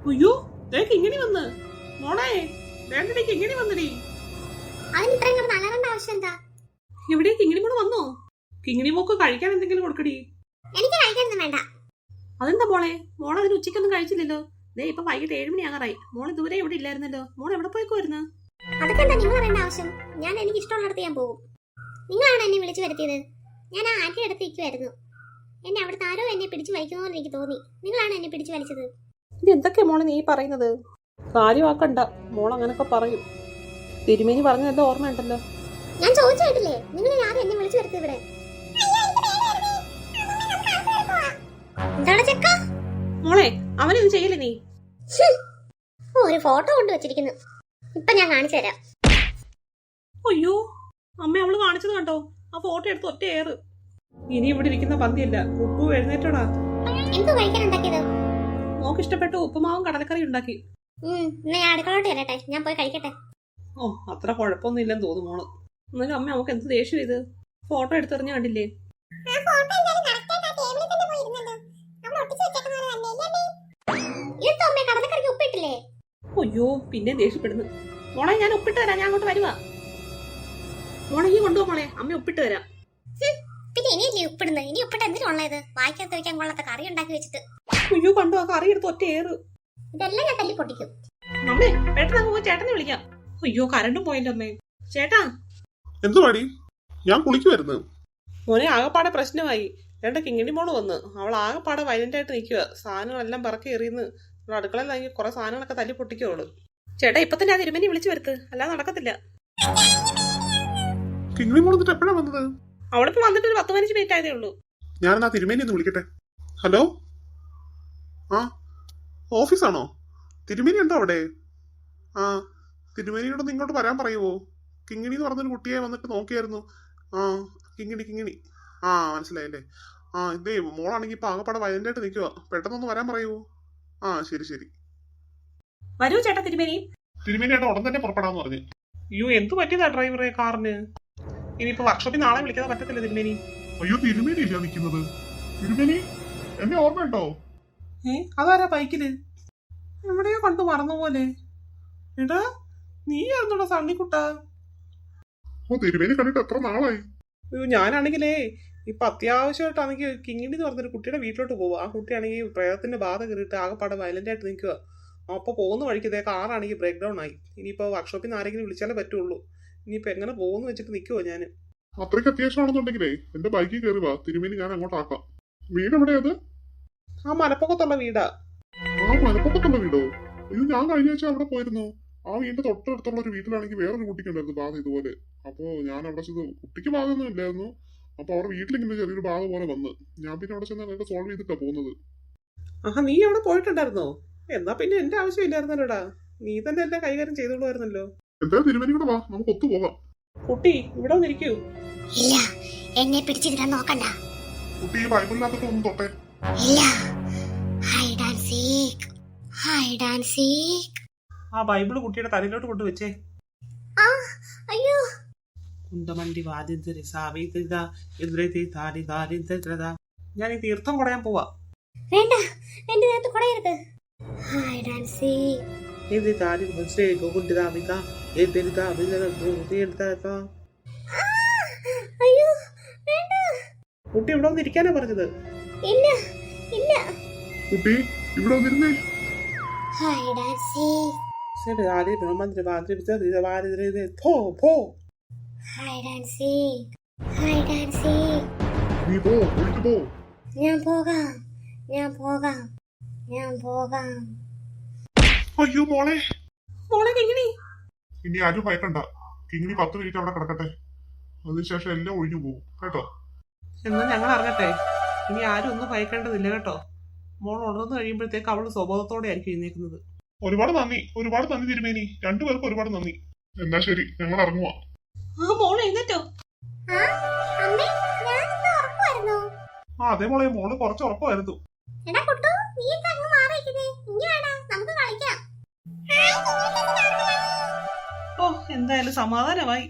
അയ്യോ കിങ്ങിണി വന്ന് മോളെ വേണ്ടടി കിങ്ങിണി വന്നടി. ഇവിടെ കിങ്ങിണി മോള് വന്നോ? കിങ്ങിണി മോക്ക് കഴിക്കാൻ എന്തെങ്കിലും കൊടുക്കടി. എനിക്ക് കഴിക്കാനൊന്നും വേണ്ട. അതെന്താ മോളെ? മോൾ അതിന് ഉച്ചയ്ക്കൊന്നും കഴിച്ചില്ലല്ലോ. ദേ ഇപ്പൊ വൈകിട്ട് 7 മണിയാകാറായി. മോള് ഇതുവരെ ഇവിടെ ഇല്ലായിരുന്നല്ലോ. മോൾ എവിടെ പോയിക്കോയിരുന്നു? അതൊക്കെ എന്താ നിങ്ങൾ അറിയേണ്ട ആവശ്യം? ഞാൻ എനിക്ക് ഇഷ്ടമുള്ളിടത്ത് ഞാൻ പോകും. നിങ്ങളാണ് എന്നെ വിളിച്ചു വരുത്തിയത്. ഞാൻ ആ ആന്റി അടുത്ത് ഇരിക്കുമായിരുന്നു. എന്നെ അവിടുത്തെ ആരോ എന്നെ പിടിച്ചു വലിക്കുന്നോ എനിക്ക് തോന്നി. നിങ്ങളാണ് എന്നെ പിടിച്ചു വലിച്ചത്. ഇത് എന്തൊക്കെയാ മോളെ നീ പറയുന്നത്? കാര്യമാക്കണ്ട, മോൾ അങ്ങനൊക്കെ പറയും. തിരുമേനി പറഞ്ഞത് ഓർമ്മയുണ്ടല്ലോ. ഞാൻ ചോദിച്ചിട്ടില്ലേ നിങ്ങൾ ആരും എന്നെ വിളിച്ചു വരുത്തി ഇവിടെ? എന്താണ് ചെക്ക? മോളെ അവനൊന്നും ചെയ്യില്ല നീ. ഒരു ഫോട്ടോ കൊണ്ട് വെച്ചിരിക്കുന്നു. ഇപ്പൊ ഞാൻ കാണിച്ചു തരാം. അയ്യോ അമ്മ അവള് കാണിച്ചത് കണ്ടോ? ആ ഫോട്ടോ എടുത്ത് ഒറ്റ ഏറ്. ഇനി ഇവിടെ ഇരിക്കുന്ന പന്തിയല്ല. ഉപ്പു എഴുന്നേറ്റോടാ. എന്ത് കഴിക്കാൻ ഉണ്ടാക്കിയത്? മോക്ക് ഇഷ്ടപ്പെട്ട ഉപ്പുമാവും കടലക്കറി ഉണ്ടാക്കി. ഞാൻ അടുക്കളോട്ട് വരട്ടെ, ഞാൻ പോയി കഴിക്കട്ടെ. ഓ അത്ര കുഴപ്പമൊന്നും ഇല്ലെന്ന് തോന്നുന്നു മോള്. എന്നാലും അമ്മ നമുക്ക് എന്ത് ദേഷ്യം ഇത്. ഫോട്ടോ എടുത്തെറിഞ്ഞ കണ്ടില്ലേ? അയ്യോ പിന്നെ ദേഷ്യപ്പെടുന്നു. മോളെ ഞാൻ ഉപ്പിട്ട് തരാം. ഞാൻ അങ്ങോട്ട് വരുവാ. മോളെ ഈ കൊണ്ടുപോ മോളെ, അമ്മ ഉപ്പിട്ട് തരാം. പിന്നെ ഇനിയല്ലേ ഉപ്പിടുന്നത്? ഇനി ഉപ്പിട്ട് എന്തിനുള്ളത്? വായിക്കാത്ത വയ്ക്കാൻ കൊള്ളാത്ത കറി ഉണ്ടാക്കി വെച്ചിട്ട്. അയ്യോ കണ്ടു, ആ കറി എടുത്ത് ഒറ്റ ഏറ്. ഇതെല്ലാം ഞാൻ തല്ലി പൊട്ടിക്കും. അമ്മേ പെട്ടെന്ന് അങ്ങ് പോയി ചേട്ടനെ വിളിക്കാം. അയ്യോ കരണ്ടും പോയല്ലോ അമ്മേ. ചേട്ടാ എന്തുവാടി? ഞാൻ കുളിക്കുമായിരുന്നു. മോനെ ആകെപ്പാടെ പ്രശ്നമായി. രണ്ട് കിങ്ങിണി മോള് വന്ന് അവൾ ആകെപ്പാടെ വയലന്റ് ആയിട്ട് നിൽക്കുക. സാധനങ്ങളെല്ലാം പറക്കി എറിയുന്നു. അടുക്കളയിൽ കുറെ സാധനങ്ങളൊക്കെ തല്ലി പൊട്ടിക്കോള്. ചേട്ടാ ഇപ്പൊ തന്നെ ആ തിരുമേനി വിളിച്ചു വരുത്ത്, അല്ലാതെ നടക്കത്തില്ല. കിങ്ങിണി മോൾ എന്നിട്ട് എപ്പോഴാ വന്നത്? അവളിപ്പോ വന്നിട്ട് ഒരു 10-15 മിനിറ്റ് ആയതേ ഉള്ളൂ. ഞാൻ ആ തിരുമേനി ഒന്ന് വിളിക്കട്ടെ. ഹലോ, ആ ഓഫീസാണോ? തിരുമേനി ഉണ്ടോ അവിടെ? ആ തിരുമേനിയോടൊന്ന് ഇങ്ങോട്ട് വരാൻ പറയുമോ? കിങ്ങിണി എന്ന് പറഞ്ഞൊരു കുട്ടിയെ വന്നിട്ട് നോക്കിയായിരുന്നു. ആ കിങ്ങിണി ആ മനസ്സിലായല്ലേ. ആ ഇതേ മോളാണെങ്കിൽ ഇപ്പൊ ആകെപ്പാടെ വയലന്റായിട്ട് നിൽക്കുക. പെട്ടെന്നൊന്ന് വരാൻ പറയുമോ? ആ ശരി. വരൂ ചേട്ടാ തിരുമേനി. തിരുമേനിയായിട്ട് ഉടൻ തന്നെ പുറപ്പെടാന്ന് പറഞ്ഞു. അയ്യോ എന്ത് പറ്റിയതാ ഡ്രൈവറെ കാറിന്? ഇനിയിപ്പോ വർക്ക്ഷോപ്പിൽ നാളെ വിളിക്കാതെ പറ്റത്തില്ല തിരുമേനി. അയ്യോ തിരുമേനി ഇല്ല നിൽക്കുന്നത്. തിരുമേനി എന്നെ ഓർമ്മയുണ്ടോ? അതാരാ ബൈക്കില്? എവിടെയോ കണ്ടു മറന്നുപോലെ. എടാ നീ ആയിരുന്നോടാ സണ്ണിക്കുട്ടാ? ഓ തിരുമേനി കണ്ടിട്ട് എത്ര നാളായി. അയ്യോ ഞാനാണെങ്കിലേ ഇപ്പൊ അത്യാവശ്യമായിട്ടാണെങ്കിൽ കിങ്ങിണി എന്ന് പറഞ്ഞൊരു കുട്ടിയുടെ വീട്ടിലോട്ട് പോകും. ആ കുട്ടിയാണെങ്കിൽ പ്രേതത്തിന്റെ ബാധ കയറിയിട്ട് ആകെപ്പാടെ വയലന്റ് ആയിട്ട് നിൽക്കുക. അപ്പൊ പോകുന്ന വഴിക്ക് ഇതേ കാറാണെങ്കിൽ ബ്രേക്ക് ഡൗൺ ആയി. ഇനിയിപ്പോ വർക്ക്ഷോപ്പിൽ നിന്ന് ആരെങ്കിലും വിളിച്ചാലേ പറ്റുള്ളൂ. ഇനിയിപ്പോ എങ്ങനെ പോകുന്നു വെച്ചിട്ട് നിൽക്കുവോ ഞാന്. അത്രയ്ക്ക് അത്യാവശ്യമാണെന്നുണ്ടെങ്കിലേ എന്റെ ബൈക്കിൽ കയറി വാ, തിരുമേനി ഞാൻ അങ്ങോട്ടാക്കാം. വീട് എവിടെയത്? ആ മലപ്പൊക്കത്തുള്ള വീടാ. ആ മലപ്പൊക്കത്തുള്ള വീടോ? ഇത് ഞാൻ കഴിഞ്ഞ ആഴ്ച അവിടെ പോയിരുന്നു. ആ വീടിന്റെ തൊട്ടടുത്തുള്ള ഒരു വീട്ടിലാണെങ്കിൽ വേറൊരു കുട്ടിക്കുണ്ടായിരുന്നു ബാധ ഇതുപോലെ. അപ്പോ ഞാൻ അവിടെ ചെന്ന്, കുട്ടിക്ക് ബാധയൊന്നും ഇല്ലായിരുന്നു. അപ്പൊ അവരുടെ വീട്ടിലിങ്ങനെ ചെറിയൊരു ബാധ പോലെ വന്ന് ഞാൻ പിന്നെ അവിടെ ചെന്ന് അതൊക്കെ സോൾവ് ചെയ്തിട്ടാ പോകുന്നത്. ആഹാ നീ അവിടെ പോയിട്ടുണ്ടായിരുന്നോ? എന്നാ പിന്നെ എന്റെ ആവശ്യമില്ലായിരുന്നല്ലോടാ. നീ തന്നെ എല്ലാം കൈകാര്യം ചെയ്തോളുമായിരുന്നല്ലോ. എന്താ തിരുമേനി കൂടെ വാ, നമുക്ക് ഒത്തുപോകാം. കുട്ടി ഇവിടെ വന്നിരിക്കൂ. ഇല്ല, എന്നെ പിടിച്ചിരിക്കാൻ നോക്കണ്ട. കുട്ടി ഈ ബൈബിളിനകത്തൊക്കെ ഒന്ന് തൊട്ടെ. ഇല്ല, hide and seek, hide and seek. ആ ബൈബിള് കുട്ടിയുടെ തലയിലോട്ട് കൊണ്ട് വെച്ചേ. അയ്യോ കുന്തമണ്ടി ഞാൻ ഈ തീർത്ഥം കുടയാൻ പോവാ. വേണ്ട, എന്റെ നേരത്ത് കുടയരുത്. Hide and seek. അയ്യോ വേണ്ട. കുട്ടി ഇവിടെ വന്നിരിക്കാനാ പറഞ്ഞത്. ഇല്ല ഇല്ല. കുട്ടി ഇവിടെ വന്നിരുന്നേ. Hide and seek, hide and seek, hide and seek. നീ പോ, ഒഴിച്ചു പോ. ഞാൻ പോകാം. അയ്യോ മോളെ. മോളെ കിങ്ങിണി. ഇനി ആരും ഭയക്കണ്ട. കിങ്ങിണി 10 മിനിറ്റ് അവിടെ കിടക്കട്ടെ. അതിനുശേഷം എല്ലാം ഒഴിഞ്ഞു പോകും കേട്ടോ. എന്നാ ഞങ്ങൾ അറിഞ്ഞട്ടെ. ഇനി ആരും ഒന്നും ഭയക്കേണ്ടതില്ല കേട്ടോ. മോൾ ഉണർന്നു കഴിയുമ്പോഴത്തേക്ക് അവള് സ്വബോധത്തോടെ ആയിരിക്കും എഴുന്നേക്കുന്നത്. ഒരുപാട് നന്ദി തിരുമേനി. രണ്ടുപേർക്കും ഒരുപാട് നന്ദി. എന്നാ ശരി, ഞങ്ങൾ ഇറങ്ങുവാ. ആ മോളെ എഴുന്നേറ്റോ? ആ അതേ മോളെ കുറച്ച് ഉറപ്പമായിരുന്നു. ഓ എന്തായാലും സമാധാനമായി.